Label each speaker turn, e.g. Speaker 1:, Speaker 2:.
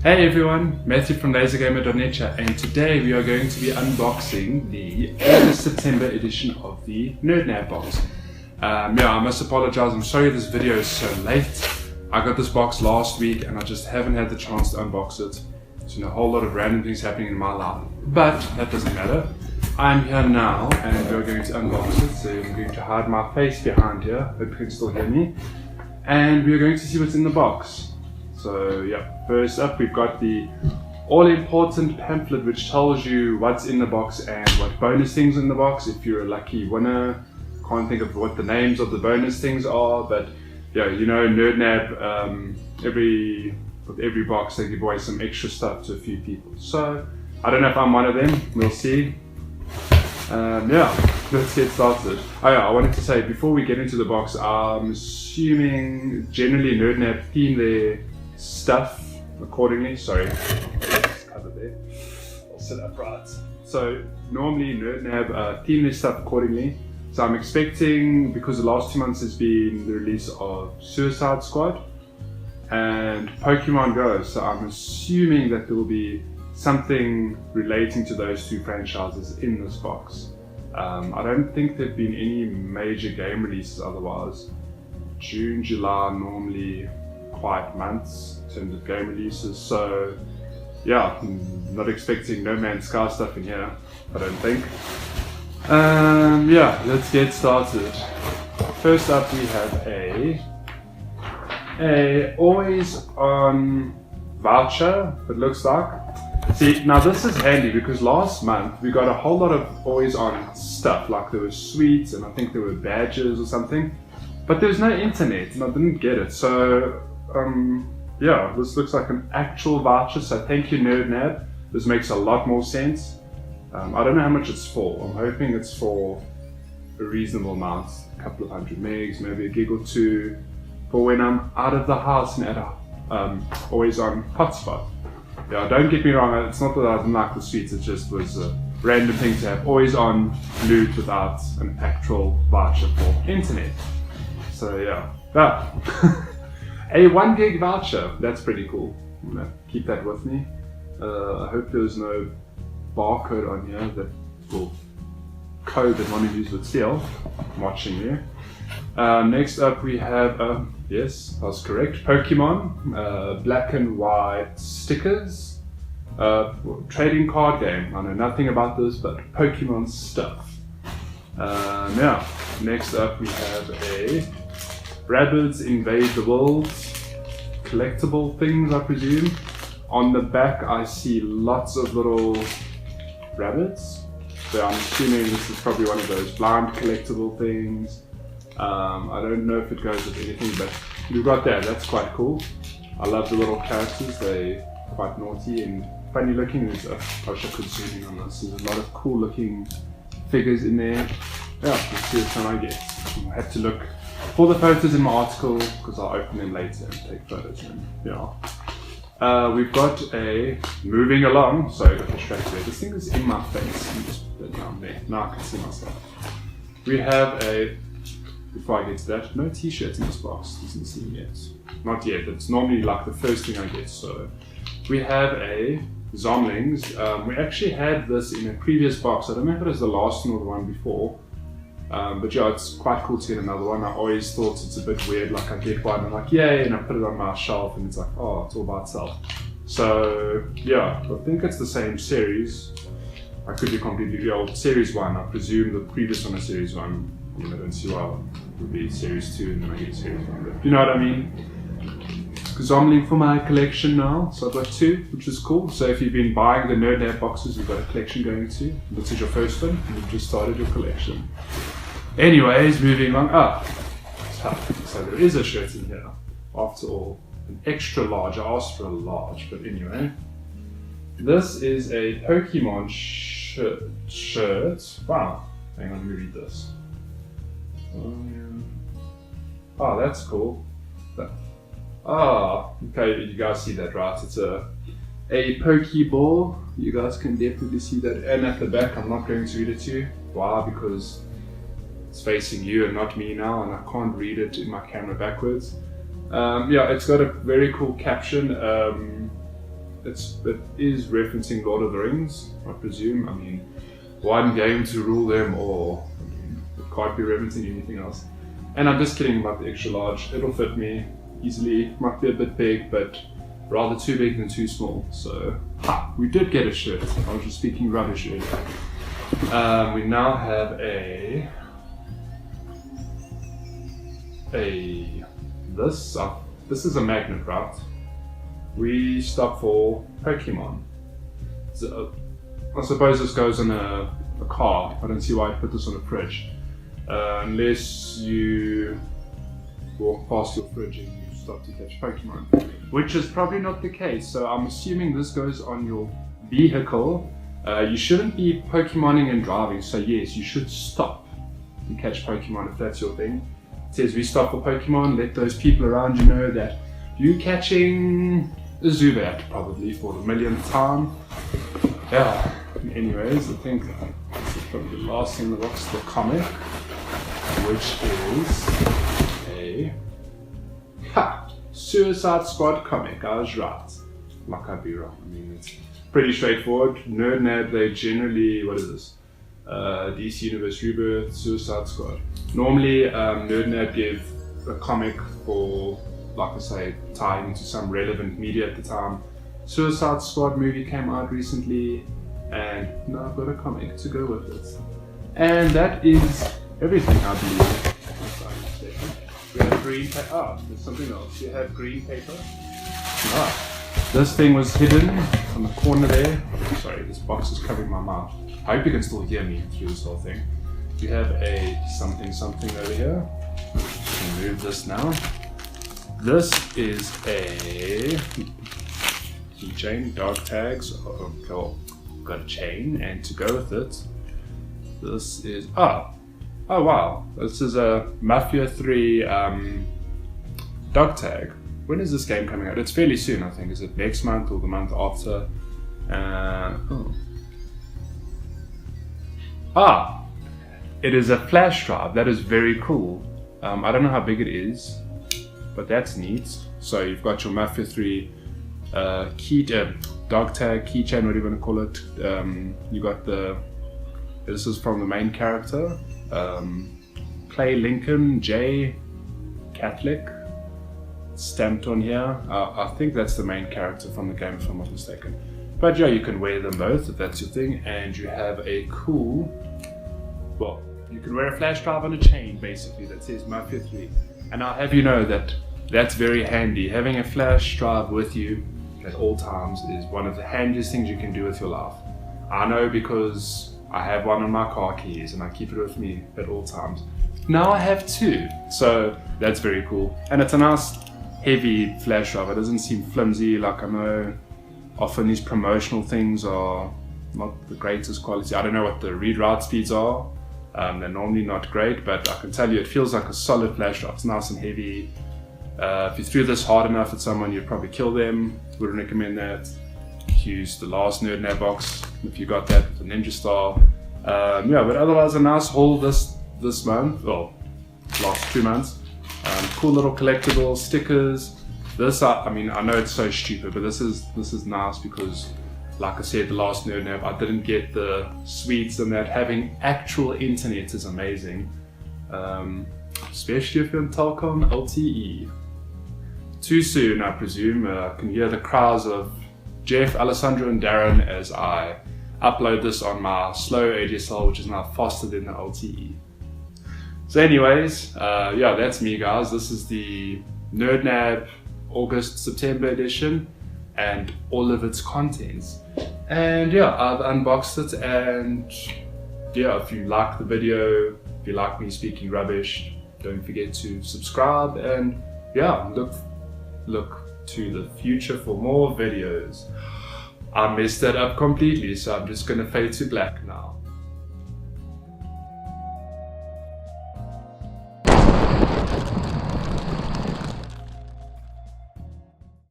Speaker 1: Hey everyone, Matthew from lasergamer.net here, and today we are going to be unboxing the August September edition of the Nerd Nab box. I must apologize, I'm sorry this video is so late. I got this box last week and I just haven't had the chance to unbox it. There's been a whole lot of random things happening in my life, but that doesn't matter. I'm here now and we're going to unbox it, so I'm going to hide my face behind here, hope you can still hear me. And we're going to see what's in the box. So yeah, first up we've got the all-important pamphlet which tells you what's in the box and what bonus things in the box if you're a lucky winner. Can't think of what the names of the bonus things are, but yeah, you know, Nerd Nab, with every box they give away some extra stuff to a few people. So I don't know if I'm one of them, we'll see. Let's get started. Oh yeah, I wanted to say before we get into the box, I'm assuming generally Nerd Nab theme their stuff accordingly. Sorry, cover there. I'll sit upright. So normally Nerd Nab theme their stuff accordingly. So I'm expecting, because the last 2 months has been the release of Suicide Squad and Pokemon Go, so I'm assuming that there will be something relating to those two franchises in this box. I don't think there have been any major game releases otherwise. June, July normally quiet months in terms of game releases, so yeah, not expecting No Man's Sky stuff in here, I don't think. Let's get started. First up we have a always on voucher, it looks like. See, now this is handy because last month we got a whole lot of always on stuff, like there were sweets and I think there were badges or something, but there was no internet and I didn't get it. So this looks like an actual voucher, so thank you Nerd Nab. This makes a lot more sense. I don't know how much it's for. I'm hoping it's for a reasonable amount, a couple of 100 megs, maybe a gig or two, for when I'm out of the house and at a always on hotspot. Yeah, don't get me wrong, it's not that I didn't like the sweets, it just was a random thing to have always on loot without an actual voucher for internet. So yeah, a 1 gig voucher, that's pretty cool. I'm gonna keep that with me. I hope there's no barcode on here that will code that one of you would steal. I'm watching you. Next up we have, yes, I was correct, Pokemon, black and white stickers, trading card game. I know nothing about this, but Pokemon stuff. Next up we have a Rabbids Invade the World collectible things, I presume. On the back I see lots of little rabbits, so I'm assuming this is probably one of those blind collectible things. I don't know if it goes with anything, but we've got that, that's quite cool. I love the little characters, they're quite naughty and funny looking. I wish I could zoom in on this. There's a lot of cool looking figures in there. Yeah, let's see which one I get. I have to look for the photos in my article because I'll open them later and take photos. We've got a, moving along, sorry I got distracted there. This thing is in my face. Let me just put it down there. Now I can see myself. We have a, before I get to that, no t-shirts in this box. Doesn't seem yet. Not yet, it's normally like the first thing I get. So we have a Zomlings. We actually had this in a previous box. I don't know if it was the last one or the one before. But yeah, it's quite cool to get another one. I always thought it's a bit weird, like I get one and I'm like, yay, and I put it on my shelf and it's like, oh, it's all by itself. So yeah, I think it's the same series. I could be completely old. Series 1, I presume the previous one is Series 1. I don't see why it would be Series 2 and then I get Series 1, but you know what I mean? Zomling for my collection now, so I've got 2, which is cool. So if you've been buying the Nerd Nab boxes, you've got a collection going to. This is your first one, and you've just started your collection. Anyways, moving on. So there is a shirt in here. After all, an extra large. I asked for a large, but anyway. This is a Pokemon shirt. Wow. Hang on, let me read this. Oh, that's cool. Okay, you guys see that, right? It's a Pokeball. You guys can definitely see that. And at the back, I'm not going to read it to you. Why? Because it's facing you and not me now, and I can't read it in my camera backwards. It's got a very cool caption. it is referencing Lord of the Rings, I presume. I mean, one game to rule them all. I mean, it can't be referencing anything else. And I'm just kidding about the extra large. It'll fit me easily. Might be a bit big, but rather too big than too small. So, we did get a shirt. I was just speaking rubbish earlier. We now have this is a magnet, right? We stop for Pokemon. So, I suppose this goes in a car. I don't see why I put this on a fridge. Unless you walk past your fridge and you stop to catch Pokemon. Which is probably not the case, so I'm assuming this goes on your vehicle. You shouldn't be Pokemoning and driving, so yes, you should stop to catch Pokemon if that's your thing. It says we stop for Pokemon, let those people around you know that you're catching a Zubat probably for the millionth time. Yeah, anyways, I think this is probably the last thing in the box, the comic, which is a Suicide Squad comic. I was right. Like I'd be wrong. I mean, it's pretty straightforward. Nerd Nab, they generally, what is this? DC Universe Rebirth, Suicide Squad. Normally, Nerd Nab give a comic for, like I say, tying into some relevant media at the time. Suicide Squad movie came out recently, and now I've got a comic to go with it. And that is everything, I believe. We have green paper. Oh, there's something else. You have green paper. Ah, this thing was hidden on the corner there. Sorry, this box is covering my mouth. I hope you can still hear me through this whole thing. You have a something over here. Remove this now. This is a keychain, dog tags. Oh, cool. Got a chain, and to go with it, this is oh wow, this is a Mafia 3 dog tag. When is this game coming out? It's fairly soon, I think. Is it next month or the month after? It is a flash drive. That is very cool. I don't know how big it is, but that's neat. So you've got your Mafia 3 dog tag, keychain, whatever you want to call it. You got this is from the main character. Clay Lincoln, J, Catholic, stamped on here. I think that's the main character from the game if I'm not mistaken. But yeah, you can wear them both if that's your thing, and you have a cool, well, you can wear a flash drive on a chain basically that says Mafia 3. And I'll have you know that that's very handy. Having a flash drive with you at all times is one of the handiest things you can do with your life. I know because I have one on my car keys and I keep it with me at all times. Now I have two, so that's very cool. And it's a nice heavy flash drive. It doesn't seem flimsy. Like I know often these promotional things are not the greatest quality. I don't know what the read-write speeds are. They're normally not great, but I can tell you it feels like a solid flash drive. It's nice and heavy. If you threw this hard enough at someone, you'd probably kill them. Wouldn't recommend that. Use the last Nerd Nab box if you got that with the Ninja Star. Yeah, but otherwise a nice haul this month, well, last 2 months. Cool little collectible stickers. This, I mean, I know it's so stupid, but this is nice because, like I said, the last Nerd Nab, I didn't get the sweets and that. Having actual internet is amazing, especially if you're in Telkom LTE. Too soon, I presume. I can hear the cries of Jeff, Alessandro and Darren as I upload this on my slow ADSL, which is now faster than the LTE. So anyways, yeah, that's me guys. This is the Nerd Nab August-September edition and all of its contents. And yeah, I've unboxed it, and yeah, if you like the video, if you like me speaking rubbish, don't forget to subscribe, and yeah, look to the future for more videos. I messed that up completely, so I'm just gonna fade to black now.